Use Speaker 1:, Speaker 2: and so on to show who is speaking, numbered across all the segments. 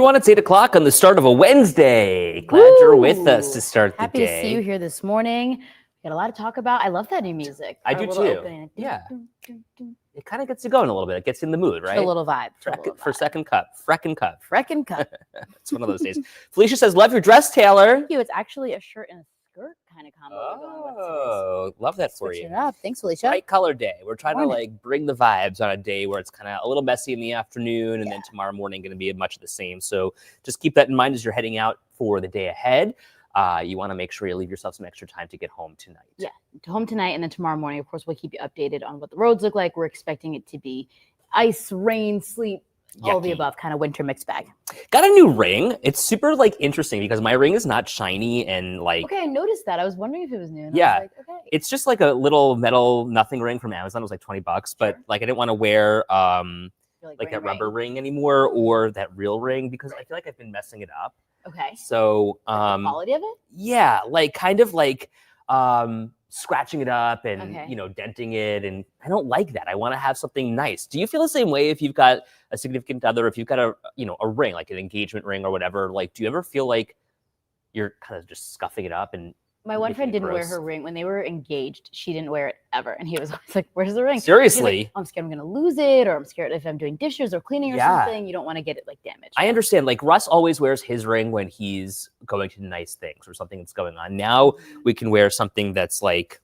Speaker 1: everyone. It's 8 o'clock on the start of a Wednesday. Glad you're with us to start the
Speaker 2: Happy
Speaker 1: day.
Speaker 2: to see you here this morning. We got a lot to talk about. I love that new music.
Speaker 1: I do too.
Speaker 2: Opening.
Speaker 1: Yeah. It kind of gets you going a little bit. It gets you in the mood, right?
Speaker 2: A little vibe.
Speaker 1: For second cup. Freckin' cup.
Speaker 2: Freckin' cup.
Speaker 1: It's one of those days. Felicia says, love your dress, Taylor.
Speaker 2: Thank you. It's actually a shirt and a skirt kind of combo.
Speaker 1: Oh, love that for you.
Speaker 2: Switching it up. Thanks, Felicia.
Speaker 1: Bright color day. We're trying to bring the vibes on a day where it's kind of a little messy in the afternoon, and then tomorrow morning going to be much of the same. So just keep that in mind as you're heading out for the day ahead. You want to make sure you leave yourself some extra time to get home tonight.
Speaker 2: Yeah, home tonight, and then tomorrow morning, of course, we'll keep you updated on what the roads look like. We're expecting it to be ice, rain, sleet, all the above, kind of winter mixed bag.
Speaker 1: Got a new ring. It's super interesting because my ring is not shiny and
Speaker 2: Okay, I noticed that. I was wondering if it was new.
Speaker 1: Yeah,
Speaker 2: I was like, okay.
Speaker 1: It's just like a little metal nothing ring from Amazon. It was like $20, but I didn't want to wear that rubber ring anymore or that real ring because I feel like I've been messing it up.
Speaker 2: Okay.
Speaker 1: So
Speaker 2: the quality of it?
Speaker 1: Yeah, scratching it up and denting it, and I don't like that. I want to have something nice. Do you feel the same way if you've got a significant other, if you've got a ring, like an engagement ring or whatever? Like, do you ever feel like you're kind of just scuffing it up? And
Speaker 2: my one friend didn't wear her ring when they were engaged. She didn't wear it ever, and he was always like, "Where's the ring?"
Speaker 1: Seriously,
Speaker 2: like, I'm scared I'm gonna lose it, or I'm scared if I'm doing dishes or cleaning or something. You don't want to get it damaged.
Speaker 1: I understand. Like Russ always wears his ring when he's going to nice things or something that's going on. Now we can wear something that's like,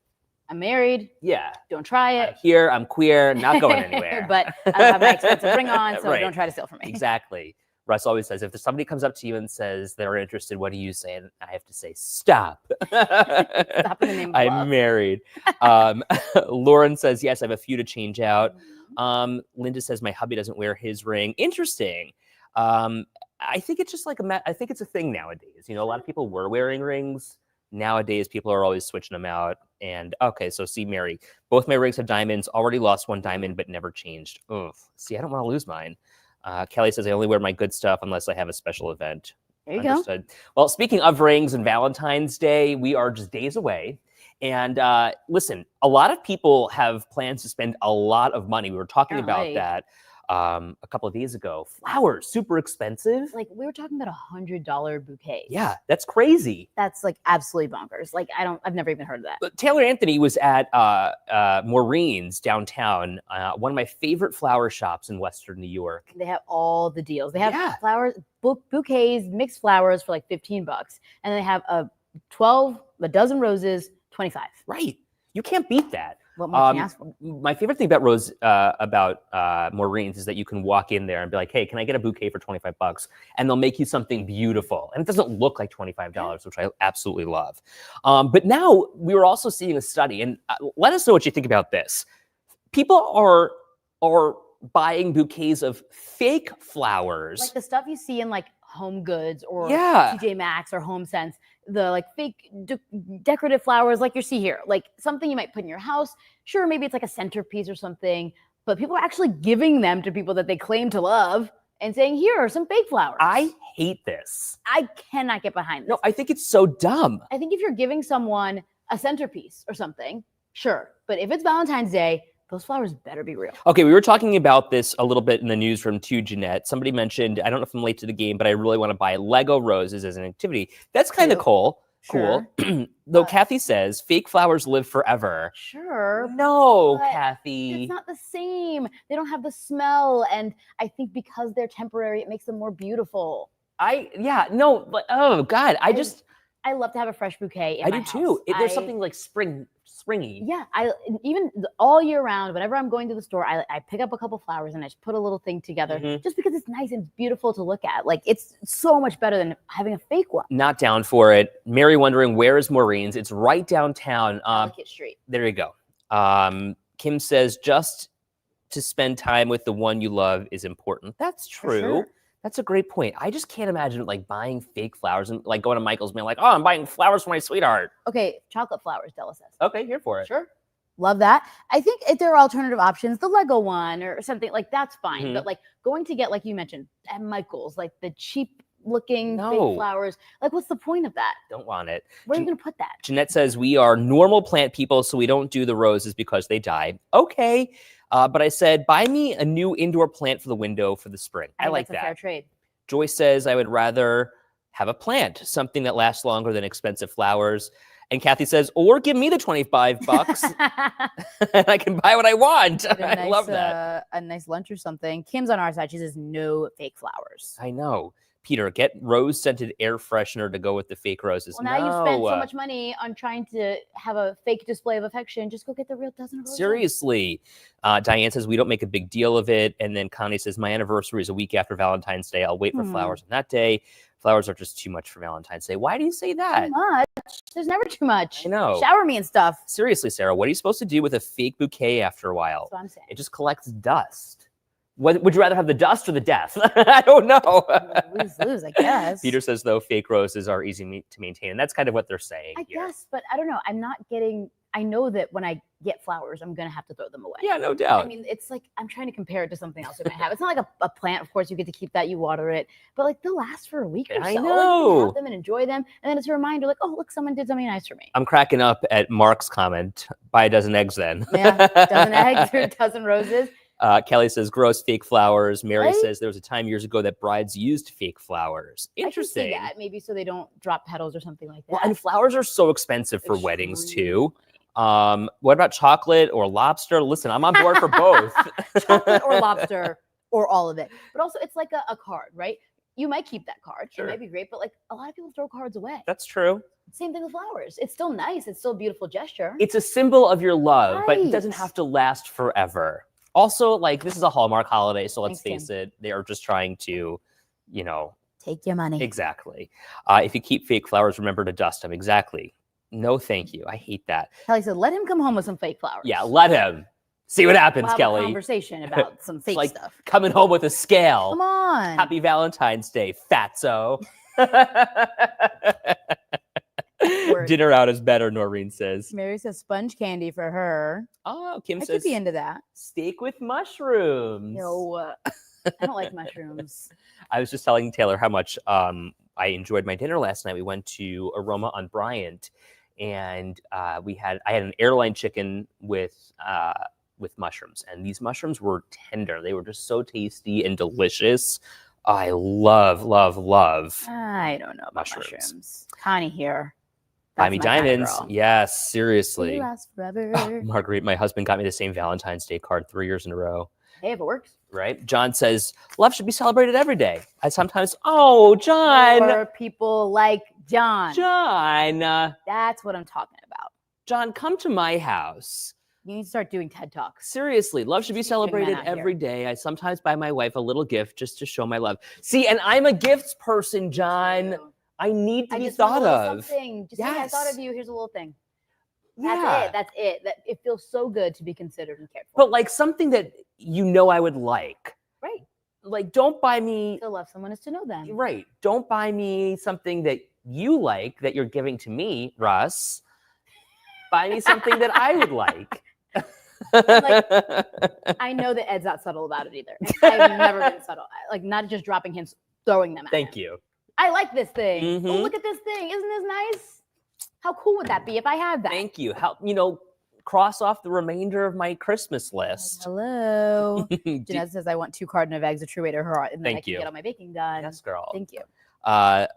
Speaker 2: I'm married.
Speaker 1: Yeah.
Speaker 2: Don't try it.
Speaker 1: I'm here. I'm queer. Not going anywhere.
Speaker 2: But I don't have my expensive ring on, so don't try to steal from me.
Speaker 1: Exactly. Russ always says, if somebody comes up to you and says they're interested, what do you say? And I have to say, stop.
Speaker 2: Stop in the name of love.
Speaker 1: I'm married. Lauren says, yes, I have a few to change out. Linda says, my hubby doesn't wear his ring. Interesting. I think it's just I think it's a thing nowadays. A lot of people were wearing rings. Nowadays, people are always switching them out. And okay, so see, Mary, both my rings have diamonds, already lost one diamond, but never changed. Ugh. See, I don't want to lose mine. Kelly says, I only wear my good stuff unless I have a special event.
Speaker 2: There you go.
Speaker 1: Well, speaking of rings and Valentine's Day, we are just days away. And listen, a lot of people have plans to spend a lot of money. We were talking about that a couple of days ago. Flowers, super expensive.
Speaker 2: We were talking about $100 bouquets.
Speaker 1: Yeah, that's crazy.
Speaker 2: That's absolutely bonkers. I've never even heard of that.
Speaker 1: But Taylor Anthony was at Maureen's downtown, one of my favorite flower shops in Western New York.
Speaker 2: They have all the deals. They have flowers, bouquets, mixed flowers for $15, and they have a dozen roses, $25.
Speaker 1: Right. You can't beat that.
Speaker 2: What more can you ask for?
Speaker 1: My favorite thing about Maureen's is that you can walk in there and be like, hey, can I get a bouquet for $25? And they'll make you something beautiful. And it doesn't look like $25, which I absolutely love. But now we were also seeing a study, and let us know what you think about this. People are buying bouquets of fake flowers.
Speaker 2: Like the stuff you see in Home Goods or TJ Maxx or Home Sense, the fake decorative flowers like you see here, something you might put in your house. Sure, maybe it's a centerpiece or something, but people are actually giving them to people that they claim to love and saying, here are some fake flowers.
Speaker 1: I hate this.
Speaker 2: I cannot get behind this.
Speaker 1: No, I think it's so dumb.
Speaker 2: I think if you're giving someone a centerpiece or something, sure. But if it's Valentine's Day, those flowers better be real. Okay, we were talking about this a little bit in the newsroom too, Jeanette. Somebody mentioned, I don't know if I'm late to the game, but I really want to buy Lego roses as an activity. That's kind of cool. Sure.
Speaker 1: Though Kathy says, fake flowers live forever.
Speaker 2: Sure.
Speaker 1: No, Kathy.
Speaker 2: It's not the same. They don't have the smell. And I think because they're temporary, it makes them more beautiful.
Speaker 1: Oh God.
Speaker 2: I love to have a fresh bouquet in
Speaker 1: I
Speaker 2: my
Speaker 1: do
Speaker 2: house.
Speaker 1: too. There's something springy.
Speaker 2: Yeah, even all year round, whenever I'm going to the store, I pick up a couple flowers and I just put a little thing together just because it's nice and beautiful to look at. It's so much better than having a fake one.
Speaker 1: Not down for it. Mary wondering, where is Maureen's? It's right downtown.
Speaker 2: Ellicott Street.
Speaker 1: There you go. Kim says, just to spend time with the one you love is important. That's true.
Speaker 2: Sure.
Speaker 1: That's a great point. I just can't imagine buying fake flowers and going to Michael's being like, oh, I'm buying flowers for my sweetheart.
Speaker 2: Okay, chocolate flowers, Della says.
Speaker 1: Okay, here for it.
Speaker 2: Sure. Love that. I think if there are alternative options, the Lego one or something that's fine. But going to get, like you mentioned, at Michael's, the cheap looking fake flowers, what's the point of that?
Speaker 1: Don't want it.
Speaker 2: Where are you going to put that?
Speaker 1: Jeanette says, we are normal plant people, so we don't do the roses because they die. Okay. But I said, buy me a new indoor plant for the window for the spring. I like
Speaker 2: that's
Speaker 1: that.
Speaker 2: A fair trade.
Speaker 1: Joyce says, I would rather have a plant, something that lasts longer than expensive flowers. And Kathy says, or give me the $25 and I can buy what I want. I love that.
Speaker 2: A nice lunch or something. Kim's on our side. She says, no fake flowers.
Speaker 1: I know. Peter, get rose-scented air freshener to go with the fake roses.
Speaker 2: Well, now you've spent so much money on trying to have a fake display of affection. Just go get the real dozen of roses.
Speaker 1: Seriously. Diane says, we don't make a big deal of it. And then Connie says, my anniversary is a week after Valentine's Day. I'll wait for flowers on that day. Flowers are just too much for Valentine's Day. Why do you say that?
Speaker 2: Too much. There's never too much.
Speaker 1: I know.
Speaker 2: Shower me and stuff.
Speaker 1: Seriously, Sarah, what are you supposed to do with a fake bouquet after a while?
Speaker 2: That's what I'm saying.
Speaker 1: It just collects dust. Would you rather have the dust or the death? I don't know.
Speaker 2: Lose, I guess.
Speaker 1: Peter says, though, fake roses are easy to maintain. And that's kind of what they're saying
Speaker 2: I guess, but I don't know. I know that when I get flowers, I'm going to have to throw them away.
Speaker 1: Yeah, no doubt.
Speaker 2: I mean, it's like, I'm trying to compare it to something else we might have. It's not like a plant. Of course, you get to keep that, you water it. But like, they'll last for a week or so.
Speaker 1: I know.
Speaker 2: Like, you can have them and enjoy them. And then it's a reminder, like, oh, look, someone did something nice for me.
Speaker 1: I'm cracking up at Mark's comment. Buy a dozen eggs then.
Speaker 2: Yeah, dozen eggs or a dozen roses.
Speaker 1: Kelly says, gross fake flowers. Mary says there was a time years ago that brides used fake flowers. Interesting.
Speaker 2: I can see that, maybe so they don't drop petals or something like that.
Speaker 1: Well, and flowers are so expensive for weddings too. What about chocolate or lobster? Listen, I'm on board for both.
Speaker 2: Chocolate or lobster or all of it. But also it's like a card, right? You might keep that card. Sure. It might be great, but like a lot of people throw cards away.
Speaker 1: That's true.
Speaker 2: Same thing with flowers. It's still nice. It's still a beautiful gesture.
Speaker 1: It's a symbol of your love, but it doesn't have to last forever. Also, like, this is a Hallmark holiday, so let's face it, they are just trying to,
Speaker 2: take your money.
Speaker 1: Exactly. If you keep fake flowers, remember to dust them. Exactly. No, thank you. I hate that.
Speaker 2: Kelly said, let him come home with some fake flowers.
Speaker 1: Yeah, let him. See what happens,
Speaker 2: we'll have
Speaker 1: Kelly.
Speaker 2: A conversation about some fake stuff.
Speaker 1: Coming home with a scale.
Speaker 2: Come on.
Speaker 1: Happy Valentine's Day, fatso. Dinner out is better, Noreen says.
Speaker 2: Mary says sponge candy for her.
Speaker 1: Oh, Kim says.
Speaker 2: I could be into that.
Speaker 1: Steak with mushrooms.
Speaker 2: No, I don't like mushrooms.
Speaker 1: I was just telling Taylor how much I enjoyed my dinner last night. We went to Aroma on Bryant, and I had an airline chicken with mushrooms, and these mushrooms were tender. They were just so tasty and delicious. I love, love, love.
Speaker 2: I don't know about mushrooms. Connie here.
Speaker 1: Buy me diamonds. Yes, seriously.
Speaker 2: They last forever.
Speaker 1: Marguerite, my husband, got me the same Valentine's Day card 3 years in a row.
Speaker 2: Hey, if it works.
Speaker 1: Right? John says, love should be celebrated every day. I sometimes, John.
Speaker 2: For people like John.
Speaker 1: John.
Speaker 2: That's what I'm talking about.
Speaker 1: John, come to my house.
Speaker 2: You need to start doing TED Talks.
Speaker 1: Seriously, love should be celebrated every day. I sometimes buy my wife a little gift just to show my love. See, and I'm a gifts person, John. I need to be thought of.
Speaker 2: Something. Just
Speaker 1: yes.
Speaker 2: Hey, I thought of you. Here's a little thing.
Speaker 1: Yeah.
Speaker 2: That's it. It feels so good to be considered and cared for.
Speaker 1: But like something that I would like.
Speaker 2: Right.
Speaker 1: Like, don't buy me.
Speaker 2: To love someone is to know them.
Speaker 1: Right. Don't buy me something that you like that you're giving to me, Russ. Buy me something that I would like.
Speaker 2: I know that Ed's not subtle about it either. I've never been subtle. Like, not just dropping hints, throwing them at him.
Speaker 1: Thank you.
Speaker 2: I like this thing. Mm-hmm. Oh, look at this thing. Isn't this nice? How cool would that be if I had that?
Speaker 1: Thank you. Help, cross off the remainder of my Christmas list.
Speaker 2: Hello. Jeanette says, I want 2 carton of eggs, a true way to her heart, and then I can get all my baking done.
Speaker 1: Yes, girl.
Speaker 2: Thank you.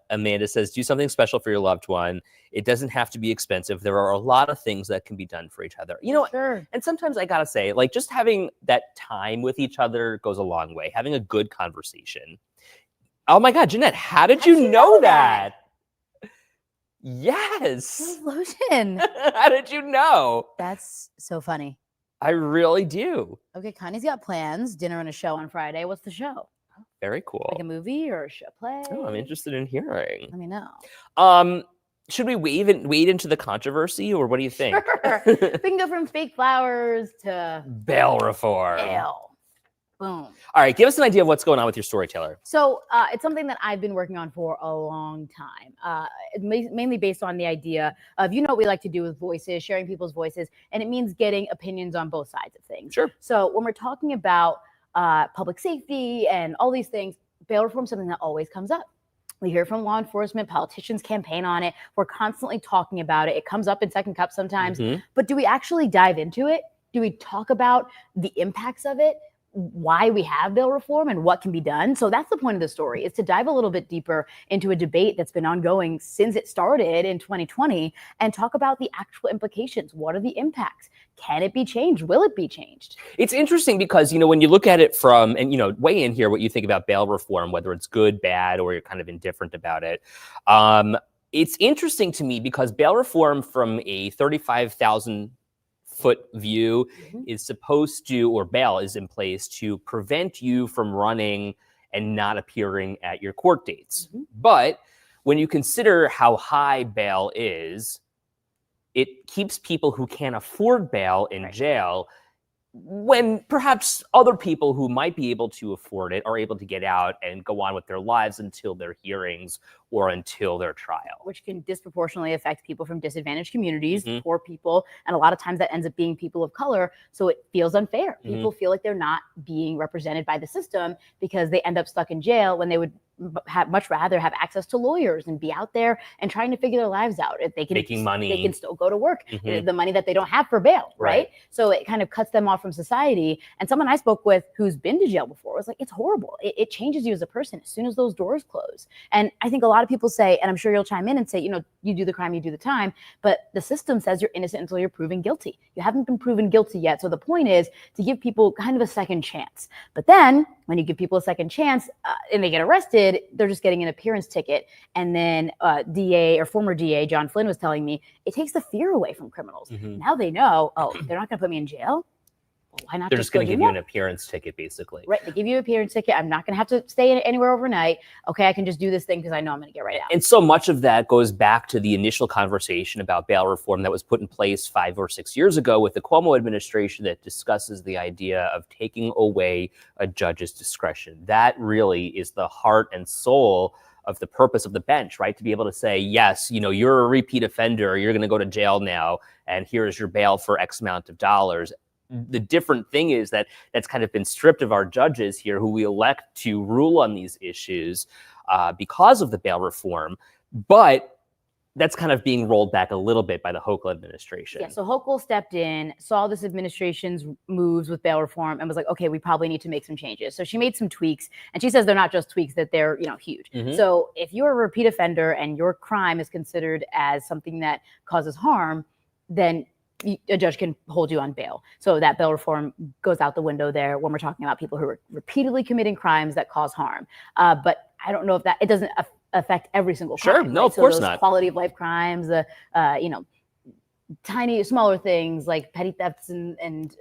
Speaker 1: Amanda says, do something special for your loved one. It doesn't have to be expensive. There are a lot of things that can be done for each other.
Speaker 2: Sure.
Speaker 1: And sometimes I gotta say, like, just having that time with each other goes a long way. Having a good conversation. Oh my God, Jeanette, how did you know that? Yes.
Speaker 2: Lotion.
Speaker 1: How did you know?
Speaker 2: That's so funny.
Speaker 1: I really do.
Speaker 2: Okay, Connie's got plans. Dinner and a show on Friday. What's the show?
Speaker 1: Very cool.
Speaker 2: Like a movie or a show play?
Speaker 1: Oh, I'm interested in hearing.
Speaker 2: Let me know.
Speaker 1: Should we wade into the controversy, or what do you think?
Speaker 2: Sure. We can go from fake flowers to
Speaker 1: bail reform.
Speaker 2: Bail. Boom.
Speaker 1: All right, give us an idea of what's going on with your story, Taylor.
Speaker 2: So it's something that I've been working on for a long time. Mainly based on the idea of, what we like to do with voices, sharing people's voices, and it means getting opinions on both sides of things.
Speaker 1: Sure.
Speaker 2: So when we're talking about public safety and all these things, bail reform is something that always comes up. We hear from law enforcement, politicians campaign on it. We're constantly talking about it. It comes up in Second Cup sometimes. Mm-hmm. But do we actually dive into it? Do we talk about the impacts of it? why we have bail reform and what can be done. So that's the point of the story, is to dive a little bit deeper into a debate that's been ongoing since it started in 2020 and talk about the actual implications. What are the impacts? Can it be changed? Will it be changed?
Speaker 1: It's interesting because, when you look at it from, and, weigh in here what you think about bail reform, whether it's good, bad, or you're kind of indifferent about it. It's interesting to me because bail reform from a 35,000 foot view is supposed to, or bail is in place to prevent you from running and not appearing at your court dates. But when you consider how high bail is, it keeps people who can't afford bail in jail, when perhaps other people who might be able to afford it are able to get out and go on with their lives until their hearings or until their trial.
Speaker 2: Which can disproportionately affect people from disadvantaged communities, poor people, and a lot of times that ends up being people of color. So it feels unfair. People feel like they're not being represented by the system because they end up stuck in jail when they would much rather have access to lawyers and be out there and trying to figure their lives out. If they can
Speaker 1: making money,
Speaker 2: they can still go to work. The money that they don't have for bail, right? So it kind of cuts them off from society. And someone I spoke with who's been to jail before was like, it's horrible. It changes you as a person as soon as those doors close. And I think a lot of people say, and I'm sure you'll chime in and say, you do the crime, you do the time, but the system says you're innocent until you're proven guilty. You haven't been proven guilty yet. So the point is to give people kind of a second chance. But then when you give people a second chance and they get arrested, they're just getting an appearance ticket. And then DA or former DA John Flynn was telling me it takes the fear away from criminals. Now they know, they're not going to put me in jail. Well, why not?
Speaker 1: They're just going to give you an appearance ticket, basically.
Speaker 2: Right. They give you an appearance ticket. I'm not going to have to stay anywhere overnight. Okay, I can just do this thing because I know I'm going to get right out.
Speaker 1: And so much of that goes back to the initial conversation about bail reform that was put in place 5 or 6 years ago with the Cuomo administration that discusses the idea of taking away a judge's discretion. That really is the heart and soul of the purpose of the bench, right? To be able to say, yes, you're a repeat offender, you're going to go to jail now, and here's your bail for X amount of dollars. The different thing is that that's kind of been stripped of our judges here who we elect to rule on these issues because of the bail reform. But that's kind of being rolled back a little bit by the Hochul administration.
Speaker 2: Yeah, so Hochul stepped in, saw this administration's moves with bail reform and was like, okay, we probably need to make some changes. So she made some tweaks, and she says they're not just tweaks, that they're, huge. So if you're a repeat offender and your crime is considered as something that causes harm, then a judge can hold you on bail. So that bail reform goes out the window there when we're talking about people who are repeatedly committing crimes that cause harm. But I don't know if it doesn't affect every single crime.
Speaker 1: Sure, no, right? Of course not.
Speaker 2: Quality of life crimes, tiny, smaller things like petty thefts and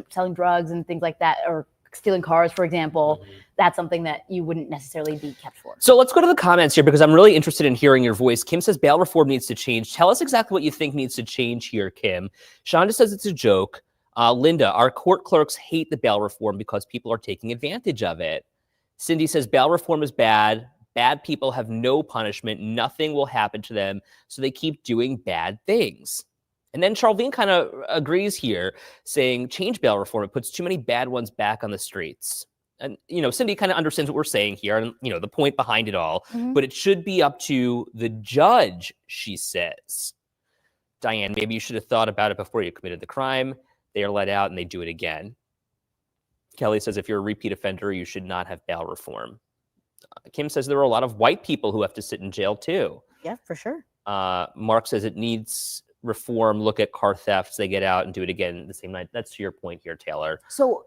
Speaker 2: selling drugs and things like that, or stealing cars, for example, that's something that you wouldn't necessarily be kept for.
Speaker 1: So let's go to the comments here because I'm really interested in hearing your voice. Kim says bail reform needs to change. Tell us exactly what you think needs to change here, Kim. Shonda says it's a joke. Linda, our court clerks hate the bail reform because people are taking advantage of it. Cindy says bail reform is bad. Bad people have no punishment. Nothing will happen to them. So they keep doing bad things. And then Charlene kind of agrees here, saying change bail reform. It puts too many bad ones back on the streets. And, Cindy kind of understands what we're saying here and, the point behind it all. But it should be up to the judge, she says. Diane, maybe you should have thought about it before you committed the crime. They are let out and they do it again. Kelly says if you're a repeat offender, you should not have bail reform. Kim says there are a lot of white people who have to sit in jail, too.
Speaker 2: Yeah, for sure.
Speaker 1: Mark says it needs reform. Look at car thefts. They get out and do it again the same night. That's to your point here, Taylor.
Speaker 2: So,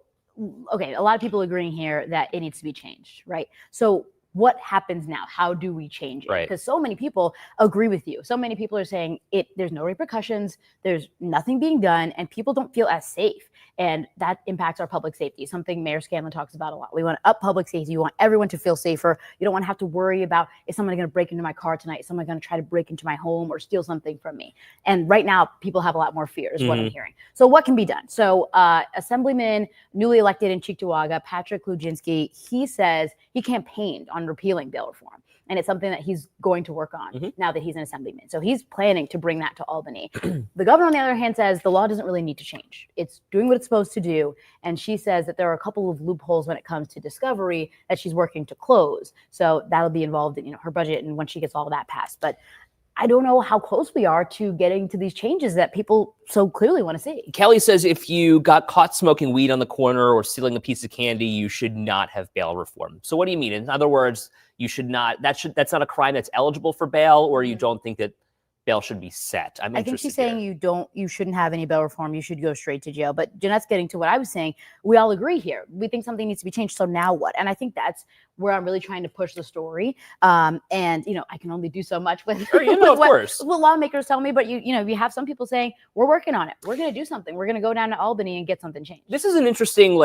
Speaker 2: okay, a lot of people agreeing here that it needs to be changed, right? So what happens now? How do we change it?
Speaker 1: Right.
Speaker 2: Because so many people agree with you. So many people are saying there's no repercussions, there's nothing being done, and people don't feel as safe. And that impacts our public safety, something Mayor Scanlon talks about a lot. We want to up public safety. You want everyone to feel safer. You don't want to have to worry about, is someone going to break into my car tonight? Is someone going to try to break into my home or steal something from me? And right now, people have a lot more fear, is what I'm hearing. So what can be done? So Assemblyman, newly elected in Cheektowaga, Patrick Luginski, he says he campaigned on repealing bail reform. And it's something that he's going to work on now that he's an assemblyman. So he's planning to bring that to Albany. The governor, on the other hand, says the law doesn't really need to change. It's doing what it's supposed to do. And she says that there are a couple of loopholes when it comes to discovery that she's working to close. So that'll be involved in her budget and when she gets all of that passed. But I don't know how close we are to getting to these changes that people so clearly want to see.
Speaker 1: Kelly says if you got caught smoking weed on the corner or stealing a piece of candy, you should not have bail reform. So what do you mean? In other words, you should not, that's not a crime that's eligible for bail, or you don't think that bail should be set?
Speaker 2: I think she's saying you shouldn't have any bail reform. You should go straight to jail. But Jeanette's getting to what I was saying. We all agree here. We think something needs to be changed. So now what? And I think that's where I'm really trying to push the story. And I can only do so much with,
Speaker 1: of course.
Speaker 2: What lawmakers tell me. But you have some people saying we're working on it. We're going to do something. We're going to go down to Albany and get something changed.
Speaker 1: This is an interesting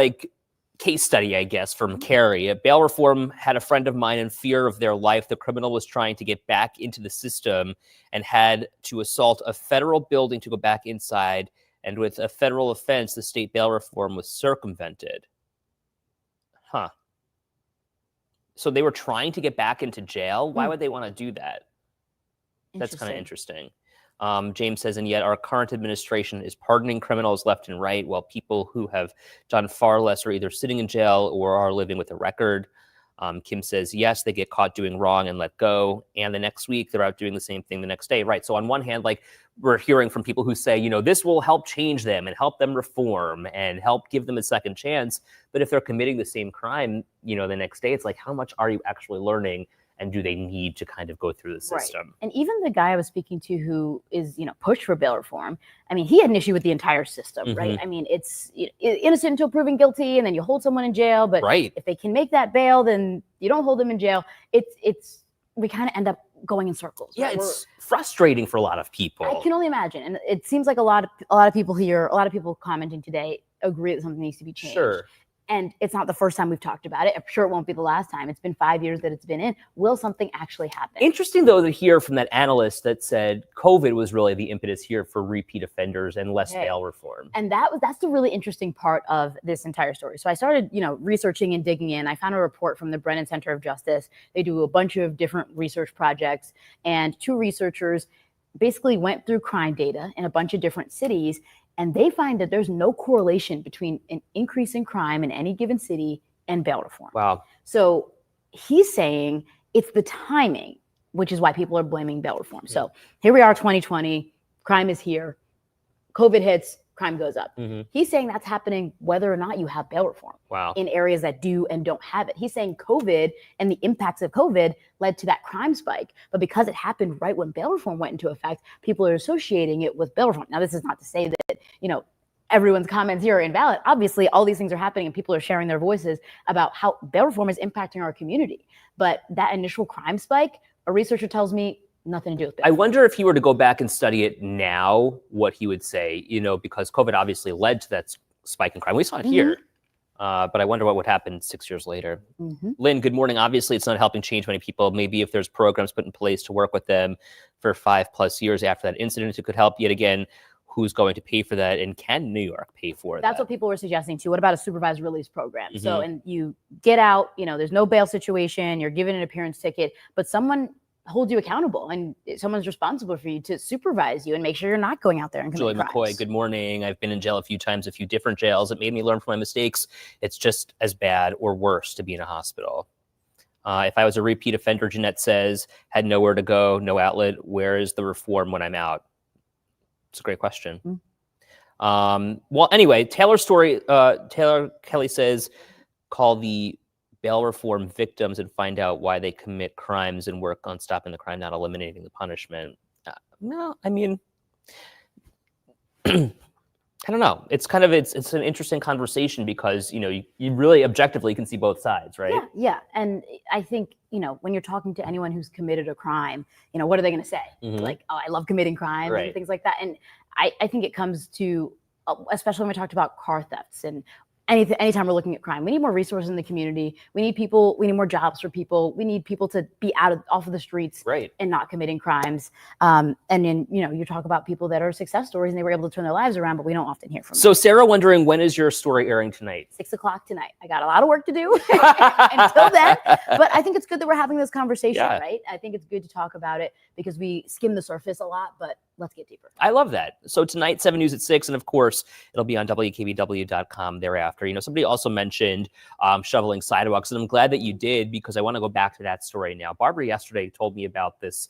Speaker 1: case study, I guess, from Carrie. Bail reform had a friend of mine in fear of their life. The criminal was trying to get back into the system and had to assault a federal building to go back inside. And with a federal offense, the state bail reform was circumvented. Huh. So they were trying to get back into jail? Why would they want to do that? That's kind of interesting. James says, and yet our current administration is pardoning criminals left and right, while people who have done far less are either sitting in jail or are living with a record. Kim says, yes, they get caught doing wrong and let go. And the next week, they're out doing the same thing the next day. Right. So on one hand, we're hearing from people who say, this will help change them and help them reform and help give them a second chance. But if they're committing the same crime, the next day, it's how much are you actually learning? And do they need to kind of go through the system?
Speaker 2: Right. And even the guy I was speaking to who is, pushed for bail reform, he had an issue with the entire system, right? It's innocent until proven guilty, and then you hold someone in jail. But if they can make that bail, then you don't hold them in jail. We kind of end up going in circles.
Speaker 1: Yeah, right? It's frustrating for a lot of people.
Speaker 2: I can only imagine. And it seems like a lot of people here, a lot of people commenting today agree that something needs to be changed.
Speaker 1: Sure.
Speaker 2: And it's not the first time we've talked about it. I'm sure it won't be the last time. It's been 5 years that it's been in. Will something actually happen?
Speaker 1: Interesting, though, to hear from that analyst that said COVID was really the impetus here for repeat offenders and less bail reform.
Speaker 2: And that's the really interesting part of this entire story. So I started, researching and digging in. I found a report from the Brennan Center of Justice. They do a bunch of different research projects. And 2 researchers basically went through crime data in a bunch of different cities. And they find that there's no correlation between an increase in crime in any given city and bail reform.
Speaker 1: Wow.
Speaker 2: So he's saying it's the timing, which is why people are blaming bail reform. Yeah. So here we are, 2020, crime is here. COVID hits, crime goes up. He's saying that's happening whether or not you have bail reform.
Speaker 1: Wow.
Speaker 2: In areas that do and don't have it. He's saying COVID and the impacts of COVID led to that crime spike. But because it happened right when bail reform went into effect, people are associating it with bail reform. Now, this is not to say that, everyone's comments here are invalid. Obviously, all these things are happening and people are sharing their voices about how bail reform is impacting our community. But that initial crime spike, a researcher tells me, nothing to do with bail.
Speaker 1: I wonder if he were to go back and study it now, what he would say, because COVID obviously led to that spike in crime. We saw it here. But I wonder what would happen 6 years later. Lynn, good morning. Obviously, it's not helping change many people. Maybe if there's programs put in place to work with them for 5+ years after that incident, it could help. Yet again, who's going to pay for that? And can New York pay for that?
Speaker 2: That's what people were suggesting too. What about a supervised release program? So, and you get out, there's no bail situation, you're given an appearance ticket, but someone holds you accountable and someone's responsible for you to supervise you and make sure you're not going out there and committing crimes.
Speaker 1: Julie McCoy, good morning. I've been in jail a few times, a few different jails. It made me learn from my mistakes. It's just as bad or worse to be in a hospital. If I was a repeat offender, Jeanette says, had nowhere to go, no outlet, where is the reform when I'm out? It's a great question. Well, anyway, Taylor Kelly says, call the bail reform victims and find out why they commit crimes and work on stopping the crime, not eliminating the punishment. No, I mean, I don't know. It's kind of, it's an interesting conversation because, you really objectively can see both sides, right?
Speaker 2: Yeah. And I think, when you're talking to anyone who's committed a crime, what are they going to say? Like, oh, I love committing crimes and things like that. And I think it comes to, especially when we talked about car thefts and anytime we're looking at crime, we need more resources in the community. We need more jobs for people. We need people to be off of the streets and not committing crimes. And then, you talk about people that are success stories and they were able to turn their lives around, but we don't often hear from them.
Speaker 1: So Sarah wondering, when is your story airing tonight?
Speaker 2: 6:00 tonight. I got a lot of work to do until then, but I think it's good that we're having this conversation, right? I think it's good to talk about it because we skim the surface a lot, but let's get deeper.
Speaker 1: I love that. So tonight, 7 News at 6, and of course, it'll be on WKBW.com thereafter. after. Somebody also mentioned shoveling sidewalks, and I'm glad that you did, because I want to go back to that story now. Barbara yesterday told me about this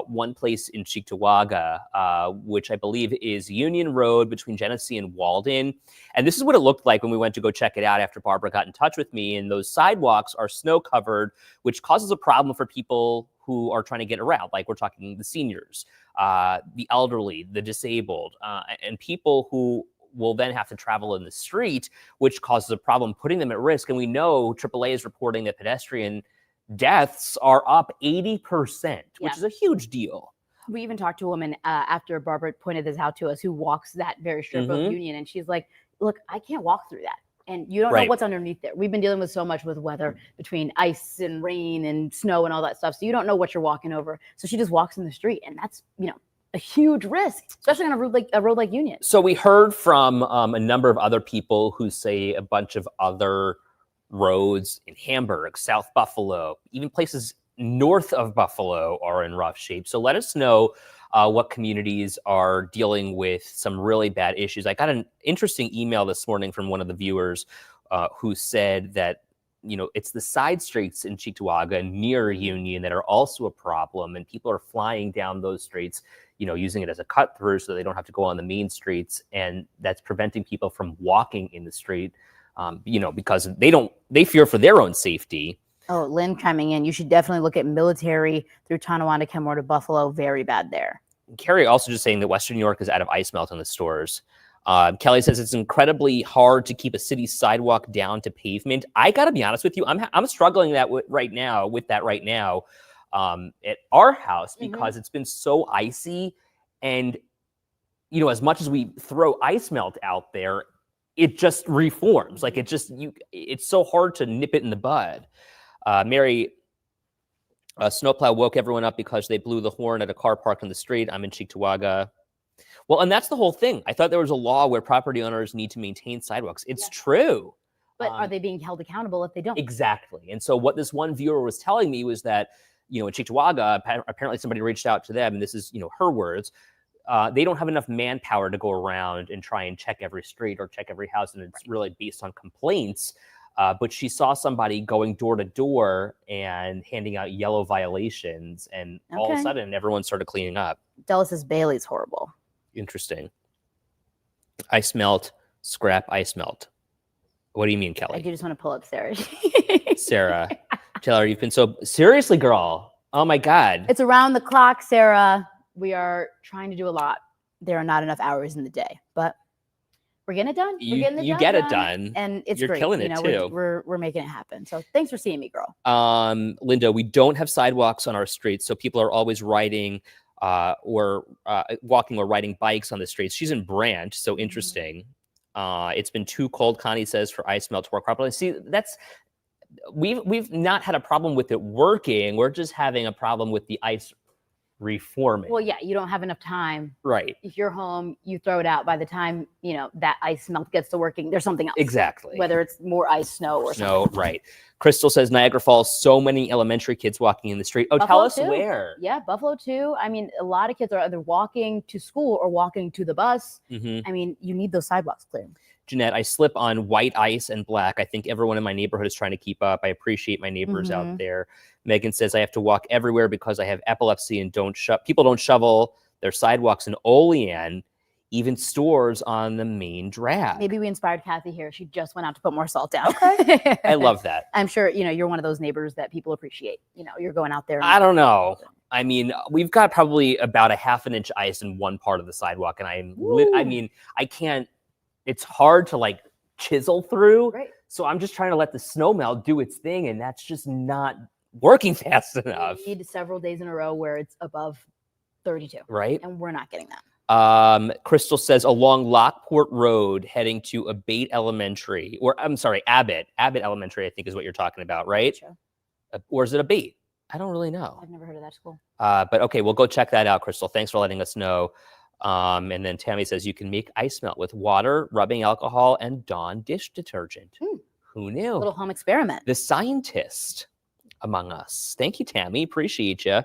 Speaker 1: one place in Cheektowaga, which I believe is Union Road between Genesee and Walden. And this is what it looked like when we went to go check it out after Barbara got in touch with me. And those sidewalks are snow covered, which causes a problem for people who are trying to get around. Like, we're talking the seniors, the elderly, the disabled, and people who will then have to travel in the street, which causes a problem, putting them at risk. And we know AAA is reporting that pedestrian deaths are up 80%, which is a huge deal.
Speaker 2: We even talked to a woman after Barbara pointed this out to us, who walks that very strip of Union, and she's like, look, I can't walk through that. And you don't know what's underneath there. We've been dealing with so much with weather, between ice and rain and snow and all that stuff. So you don't know what you're walking over. So she just walks in the street, and that's, a huge risk, especially on a road like Union.
Speaker 1: So we heard from a number of other people who say a bunch of other roads in Hamburg, South Buffalo, even places north of Buffalo are in rough shape. So let us know what communities are dealing with some really bad issues. I got an interesting email this morning from one of the viewers who said that, it's the side streets in Cheektowaga near Union that are also a problem, and people are flying down those streets, using it as a cut through so they don't have to go on the main streets, and that's preventing people from walking in the street, because they fear for their own safety.
Speaker 2: Oh, Lynn chiming in. You should definitely look at Military through Tonawanda, Kenmore to Buffalo. Very bad there.
Speaker 1: Carrie also just saying that Western New York is out of ice melt in the stores. Kelly says it's incredibly hard to keep a city sidewalk down to pavement. I got to be honest with you. I'm struggling right now at our house, because it's been so icy, and as much as we throw ice melt out there, it just reforms. Like, it's so hard to nip it in the bud. Mary, snowplow woke everyone up because they blew the horn at a car parked on the street. I'm in Cheektowaga. Well, and that's the whole thing. I thought there was a law where property owners need to maintain sidewalks. It's true.
Speaker 2: But are they being held accountable if they don't?
Speaker 1: Exactly. And so what this one viewer was telling me was that, in Cheektowaga, apparently somebody reached out to them, and this is, her words, they don't have enough manpower to go around and try and check every street or check every house, and it's really based on complaints. But she saw somebody going door to door and handing out yellow violations, and all of a sudden everyone started cleaning up.
Speaker 2: Della says Bailey's horrible.
Speaker 1: Interesting. Ice melt, scrap ice melt. What do you mean, Kelly?
Speaker 2: I do just want to pull up Sarah.
Speaker 1: Sarah, Taylor, you've been so seriously, girl. Oh my God.
Speaker 2: It's around the clock, Sarah. We are trying to do a lot. There are not enough hours in the day, but we're getting it done.
Speaker 1: You get it done,
Speaker 2: and it's
Speaker 1: You're
Speaker 2: great.
Speaker 1: killing it too.
Speaker 2: We're making it happen. So thanks for seeing me, girl.
Speaker 1: Linda, we don't have sidewalks on our streets, so people are always riding or walking or riding bikes on the streets. She's in Brant, so interesting. It's been too cold, Connie says, for ice melt to work properly. See, we've not had a problem with it working. We're just having a problem with the ice reforming.
Speaker 2: Well, yeah, you don't have enough time.
Speaker 1: Right.
Speaker 2: If you're home, you throw it out. By the time, that ice melt gets to working, there's something else.
Speaker 1: Exactly.
Speaker 2: Whether it's more ice, snow, or something.
Speaker 1: Right. Crystal says Niagara Falls, so many elementary kids walking in the street. Oh,
Speaker 2: Buffalo
Speaker 1: tell us
Speaker 2: too.
Speaker 1: where.
Speaker 2: Yeah, Buffalo too. I mean, a lot of kids are either walking to school or walking to the bus. I mean, you need those sidewalks clear.
Speaker 1: Jeanette, I slip on white ice and black. I think everyone in my neighborhood is trying to keep up. I appreciate my neighbors out there. Megan says I have to walk everywhere because I have epilepsy and people don't shovel their sidewalks in Olean, even stores on the main drag.
Speaker 2: Maybe we inspired Kathy here. She just went out to put more salt down.
Speaker 1: Okay. I love that.
Speaker 2: I'm sure, you're one of those neighbors that people appreciate. You're going out there.
Speaker 1: I don't know. I mean, we've got probably about a half an inch ice in one part of the sidewalk, and I can't. It's hard to chisel through.
Speaker 2: Right.
Speaker 1: So I'm just trying to let the snow melt do its thing, and that's just not working fast enough.
Speaker 2: We need several days in a row where it's above 32.
Speaker 1: Right.
Speaker 2: And we're not getting that.
Speaker 1: Crystal says along Lockport Road heading to Abbott Elementary, Abbott Elementary, I think is what you're talking about, right?
Speaker 2: Sure.
Speaker 1: Or is it Abbott? I don't really know.
Speaker 2: I've never heard of that school.
Speaker 1: But okay, we'll go check that out, Crystal. Thanks for letting us know. And then Tammy says you can make ice melt with water, rubbing alcohol, and Dawn dish detergent. Who knew?
Speaker 2: A little home experiment.
Speaker 1: The scientist among us. Thank you, Tammy. Appreciate you.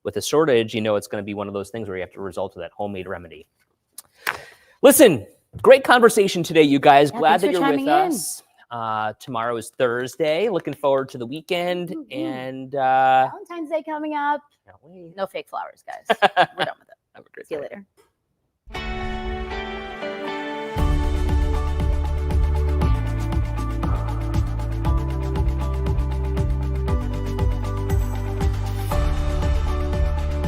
Speaker 1: With a shortage, it's going to be one of those things where you have to resort to that homemade remedy. Listen, Great conversation today, you guys.
Speaker 2: Yeah,
Speaker 1: Glad that
Speaker 2: thanks for
Speaker 1: you're with
Speaker 2: chiming in.
Speaker 1: us. Tomorrow is Thursday. Looking forward to the weekend. And
Speaker 2: Valentine's Day coming up.
Speaker 1: can't wait.
Speaker 2: No fake flowers, guys. We're done with it.
Speaker 1: Have a great
Speaker 2: See you
Speaker 1: day.
Speaker 2: later.